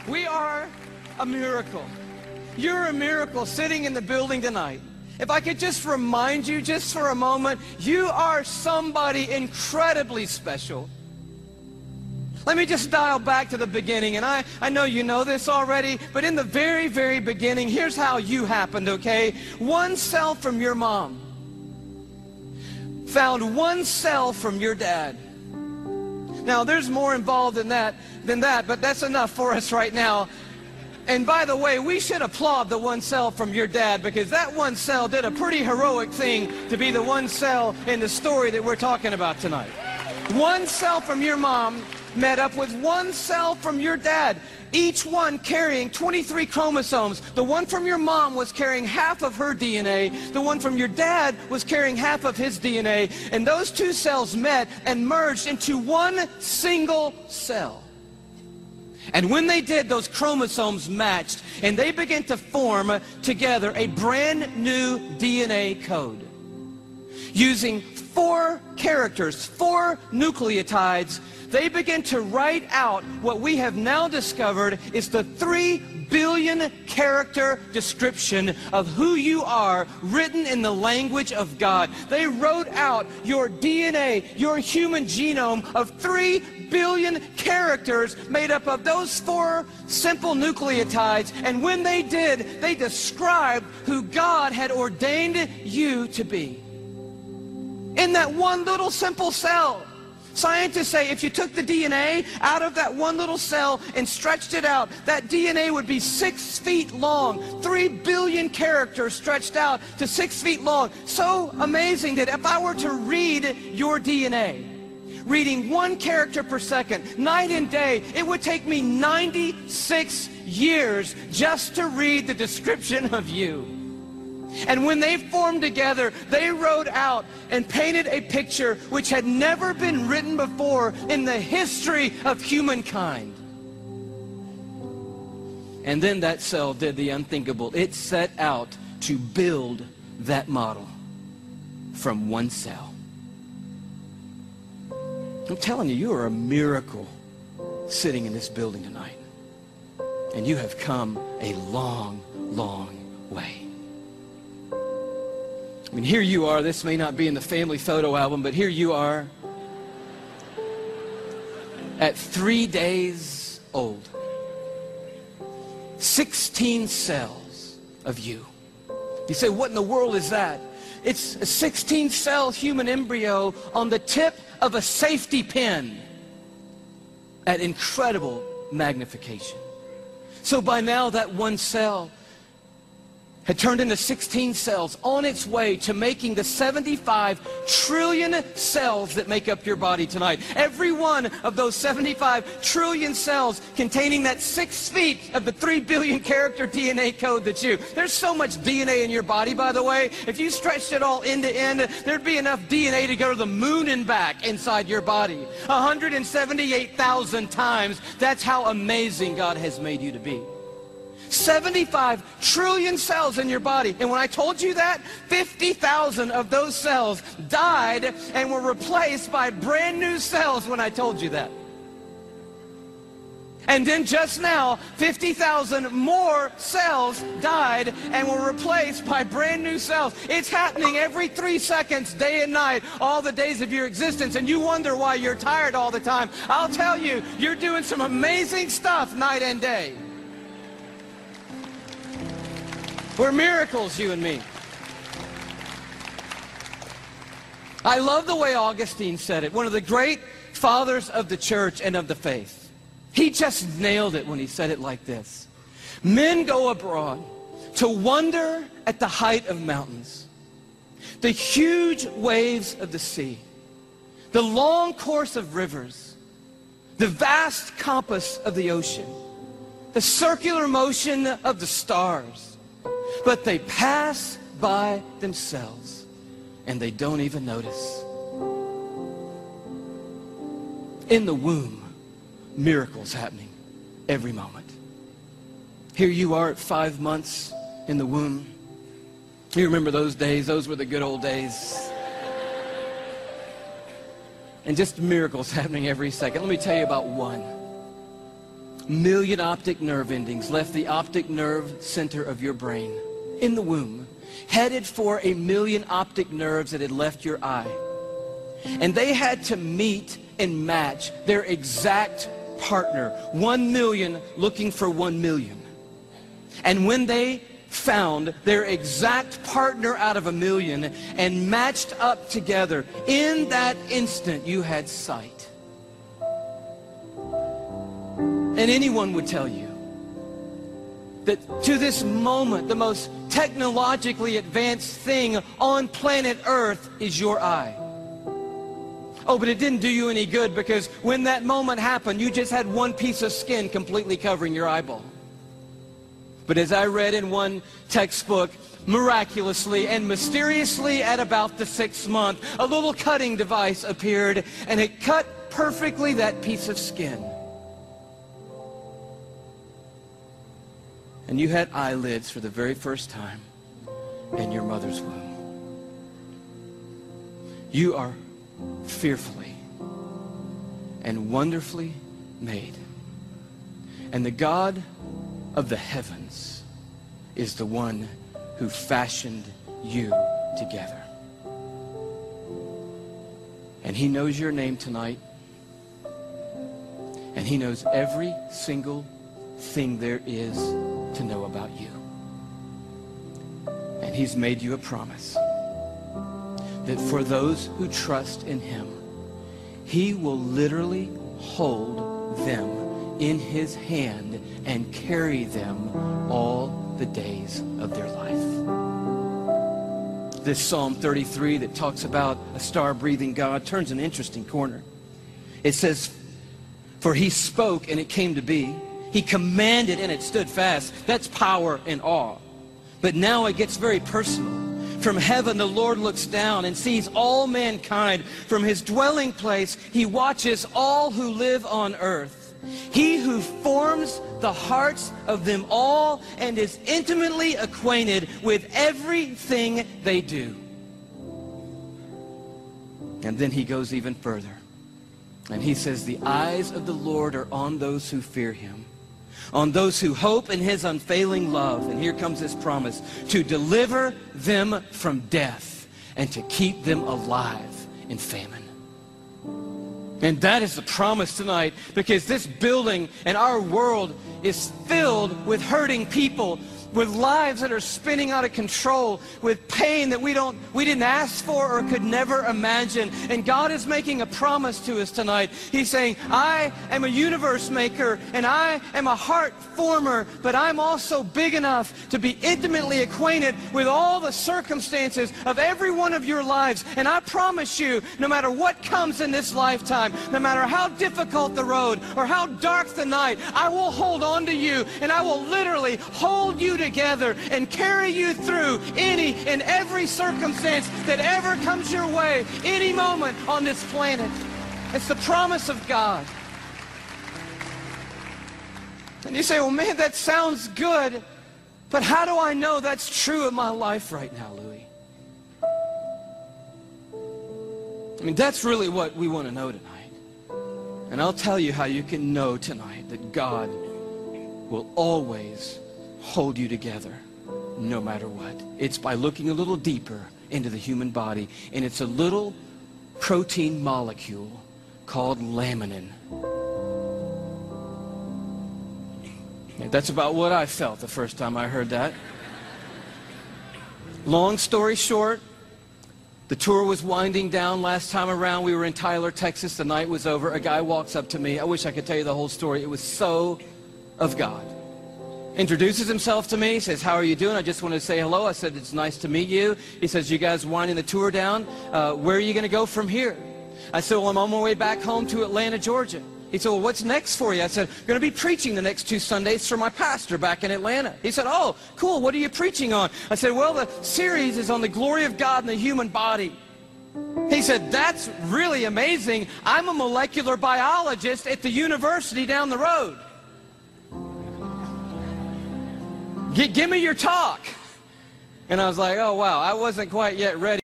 We are a miracle. You're a miracle sitting in the building tonight. If I could just remind you just for a moment, you are somebody incredibly special. Let me just dial back to the beginning, and I know you know this already, but in the very, very beginning, here's how you happened, okay? One cell from your mom found one cell from your dad. Now, there's more involved in that than that, but that's enough for us right now. And by the way, we should applaud the one cell from your dad, because that one cell did a pretty heroic thing to be the one cell in the story that we're talking about tonight. One cell from your mom met up with one cell from your dad, each one carrying 23 chromosomes. The one from your mom was carrying half of her DNA. The one from your dad was carrying half of his DNA. And those two cells met and merged into one single cell. And when they did, those chromosomes matched, and they began to form together a brand new DNA code. Using 4 characters, 4 nucleotides, they began to write out what we have now discovered is the 3 billion character description of who you are, written in the language of God. They wrote out your DNA, your human genome of 3 billion characters made up of those 4 simple nucleotides. And when they did, they described who God had ordained you to be. In that one little simple cell. Scientists say if you took the DNA out of that one little cell and stretched it out, that DNA would be 6 feet long. 3 billion characters stretched out to 6 feet long. So amazing that if I were to read your DNA, reading 1 character per second, night and day, it would take me 96 years just to read the description of you. And when they formed together, they wrote out and painted a picture which had never been written before in the history of humankind. And then that cell did the unthinkable. It set out to build that model from one cell. I'm telling you, you are a miracle sitting in this building tonight. And you have come a long, long way. I mean, here you are. This may not be in the family photo album, but here you are at 3 days old. 16 cells of you. You say, what in the world is that? It's a 16-cell human embryo on the tip of a safety pin at incredible magnification. So by now, that one cell had turned into 16 cells on its way to making the 75 trillion cells that make up your body tonight. Every one of those 75 trillion cells containing that 6 feet of the 3 billion character DNA code that's you. There's so much DNA in your body, by the way. If you stretched it all end to end, there'd be enough DNA to go to the moon and back inside your body. 178,000 times. That's how amazing God has made you to be. 75 trillion cells in your body. And when I told you that, 50,000 of those cells died and were replaced by brand new cells when I told you that. And then just now, 50,000 more cells died and were replaced by brand new cells. It's happening every 3 seconds, day and night, all the days of your existence. And you wonder why you're tired all the time. I'll tell you, you're doing some amazing stuff night and day. We're miracles, you and me. I love the way Augustine said it, one of the great fathers of the church and of the faith. He just nailed it when he said it like this. Men go abroad to wonder at the height of mountains, the huge waves of the sea, the long course of rivers, the vast compass of the ocean, the circular motion of the stars. But they pass by themselves, and they don't even notice. In the womb, miracles happening every moment. Here you are at 5 months in the womb. You remember those days? Those were the good old days. And just miracles happening every second. Let me tell you about one. million optic nerve endings left the optic nerve center of your brain in the womb, headed for 1 million optic nerves that had left your eye. And they had to meet and match their exact partner, 1 million looking for 1 million. And when they found their exact partner out of 1 million and matched up together, in that instant you had sight. And anyone would tell you that to this moment, the most technologically advanced thing on planet Earth is your eye. Oh, but it didn't do you any good, because when that moment happened, you just had one piece of skin completely covering your eyeball. But as I read in one textbook, miraculously and mysteriously at about the 6th month, a little cutting device appeared, and it cut perfectly that piece of skin. And you had eyelids for the very first time in your mother's womb. You are fearfully and wonderfully made. And the God of the heavens is the one who fashioned you together. And he knows your name tonight. And he knows every single thing there is to know about you. And he's made you a promise that for those who trust in him, he will literally hold them in his hand and carry them all the days of their life. This Psalm 33 that talks about a star-breathing God turns an interesting corner. It says, "For he spoke and it came to be. He commanded and it stood fast." That's power and awe. But now it gets very personal. From heaven the Lord looks down and sees all mankind. From his dwelling place he watches all who live on earth. He who forms the hearts of them all and is intimately acquainted with everything they do. And then he goes even further. And he says, "The eyes of the Lord are on those who fear him, on those who hope in his unfailing love." And here comes his promise, "to deliver them from death and to keep them alive in famine." And that is the promise tonight, because this building and our world is filled with hurting people, with lives that are spinning out of control, with pain that we didn't ask for or could never imagine. And God is making a promise to us tonight. He's saying, "I am a universe maker and I am a heart former, but I'm also big enough to be intimately acquainted with all the circumstances of every one of your lives. And I promise you, no matter what comes in this lifetime, no matter how difficult the road or how dark the night, I will hold on to you, and I will literally hold you together and carry you through any and every circumstance that ever comes your way, any moment on this planet." It's the promise of God. And you say, "Well, man, that sounds good, but how do I know that's true in my life right now, Louis?" I mean, that's really what we want to know tonight. And I'll tell you how you can know tonight that God will always hold you together no matter what. It's by looking a little deeper into the human body, and it's a little protein molecule called laminin. And that's about what I felt the first time I heard that. Long story short, the tour was winding down last time around. We were in Tyler, Texas. The night was over. A guy walks up to me. I wish I could tell you the whole story. It was so of God. Introduces himself to me, says, "How are you doing? I just wanted to say hello." I said, "It's nice to meet you." He says, "You guys winding the tour down? Where are you going to go from here?" I said, "Well, I'm on my way back home to Atlanta, Georgia." He said, "Well, what's next for you?" I said, "I'm going to be preaching the next 2 Sundays for my pastor back in Atlanta." He said, "Oh, cool. What are you preaching on?" I said, "Well, the series is on the glory of God in the human body." He said, "That's really amazing. I'm a molecular biologist at the university down the road. Give me your talk." And I was like, "Oh, wow, I wasn't quite yet ready."